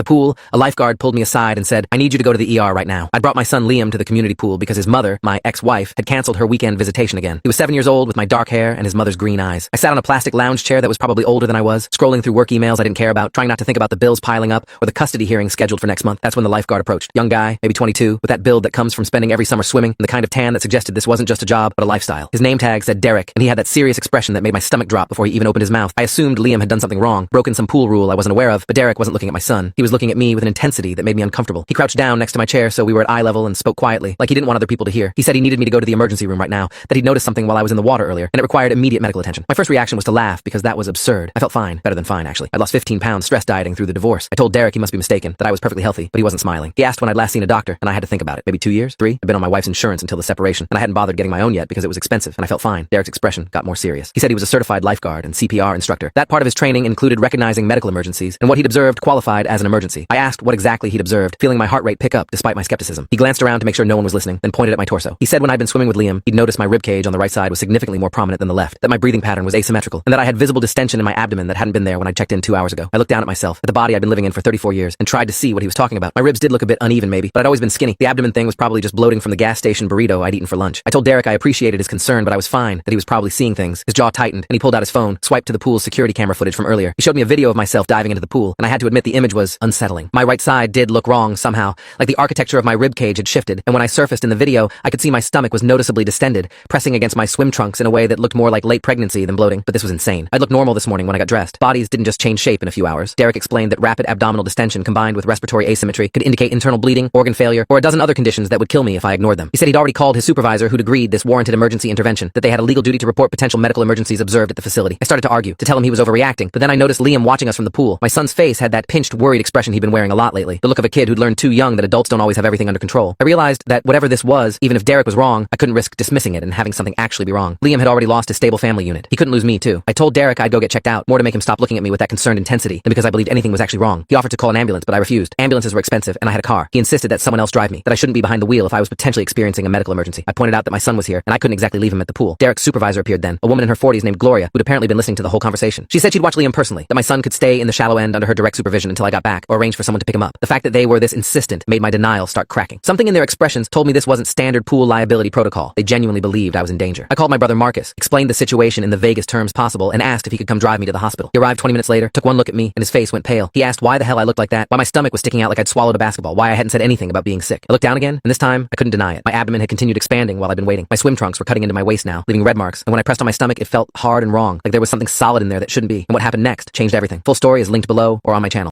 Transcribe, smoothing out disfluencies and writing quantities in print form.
pool, a lifeguard pulled me aside and said, "I need you to go to the ER right now." I'd brought my son Liam to the community pool because his mother, my ex-wife, had canceled her weekend visitation again. He was 7 years old with my dark hair and his mother's green eyes. I sat on a plastic lounge chair that was probably older than I was, scrolling through work emails I didn't care about, trying not to think about the bills piling up or the custody hearing scheduled for next month. That's when the lifeguard approached. Young guy, maybe 22, with that build that comes from spending every summer swimming and the kind of tan that suggested this wasn't just a job, but a lifestyle. His name tag said Derek, and he had that serious expression that made my stomach drop before he even opened his mouth. I assumed Liam had done something wrong, broken some pool rule I wasn't aware of, but Derek wasn't looking at my son. He was looking at me with an intensity that made me uncomfortable. He crouched down next to my chair so we were at eye level and spoke quietly, like he didn't want other people to hear. He said he needed me to go to the emergency room right now, that he'd noticed something while I was in the water earlier, and it required immediate medical attention. My first reaction was to laugh because that was absurd. I felt fine, better than fine actually. I'd lost 15 pounds stress dieting through the divorce. I told Derek he must be mistaken, that I was perfectly healthy, but he wasn't smiling. He asked when I'd last seen a doctor, and I had to think about it. Maybe 2 years? 3? I'd been on my wife's insurance until the separation, and I hadn't bothered getting my own yet because it was expensive, and I felt fine. Derek's expression got more serious. He said he was a certified lifeguard and CPR instructor. That part of his training included recognizing medical emergencies, and what he'd observed qualified as an emergency. I asked what exactly he'd observed, feeling my heart rate pick up despite my skepticism. He glanced around to make sure no one was listening, then pointed at my torso. He said when I'd been swimming with Liam, he'd noticed my rib cage on the right side was significantly more prominent than the left, that my breathing pattern was asymmetrical, and that I had visible distension in my abdomen that hadn't been there when I checked in 2 hours ago. I looked down at myself, at the body I'd been living in for 34 years, and tried to see what he was talking about. My ribs did look a bit uneven maybe, but I'd always been skinny. The abdomen thing was probably just bloating from the gas station burrito I'd eaten for lunch. I told Derek I appreciated his concern, but I was fine, that he was probably seeing things. His jaw tightened, and he pulled out his phone, swiped to the pool's security camera footage from earlier. He showed me a video of myself diving into the pool, and I had to admit the image was unsettling. My right side did look wrong somehow, like the architecture of my rib cage had shifted, and when I surfaced in the video, I could see my stomach was noticeably distended, pressing against my swim trunks in a way that looked more like late pregnancy than bloating, but this was insane. I'd looked normal this morning when I got dressed. Bodies didn't just change shape in a few hours. Derek explained that rapid abdominal distension combined with respiratory asymmetry could indicate internal bleeding, organ failure, or a dozen other conditions that would kill me if I ignored them. He said he'd already called his supervisor who'd agreed this warranted emergency intervention, that they had a legal duty to report potential medical emergencies observed at the facility. I started to argue, to tell him he was overreacting, but then I noticed Liam watching us from the pool. My son's face had that pinched, worried expression he'd been wearing a lot lately, the look of a kid who'd learned too young that adults don't always have everything under control. I realized that whatever this was, even if Derek was wrong, I couldn't risk dismissing it and having something actually be wrong. Liam had already lost his stable family unit. He couldn't lose me too. I told Derek I'd go get checked out, more to make him stop looking at me with that concerned intensity than because I believed anything was actually wrong. He offered to call an ambulance, but I refused. Ambulances were expensive, and I had a car. He insisted that someone else drive me, that I shouldn't be behind the wheel if I was potentially experiencing a medical emergency. I pointed out that my son was here, and I couldn't exactly leave him at the pool. Derek's supervisor appeared then, a woman in her 40s named Gloria, who'd apparently been listening to the whole conversation. She said she'd watch Liam personally, that my son could stay in the shallow end under her direct supervision until I got back, or arrange for someone to pick him up. The fact that they were this insistent made my denial start cracking. Something in their expressions told me this wasn't standard pool liability protocol. They genuinely believed I was in danger. I called my brother Marcus, explained the situation in the vaguest terms possible, and asked if he could come drive me to the hospital. He arrived 20 minutes later, took one look at me, and his face went pale. He asked why the hell I looked like that, why my stomach was sticking out like I'd swallowed a basketball, why I hadn't said anything about being sick. I looked down again, and this time, I couldn't deny it. My abdomen had continued expanding while I'd been waiting. My swim trunks were cutting into my waist now, leaving red marks, and when I pressed on my stomach, it felt hard and wrong, like there was something solid in there that shouldn't be. And what happened next changed everything. Full story is linked below or on my channel.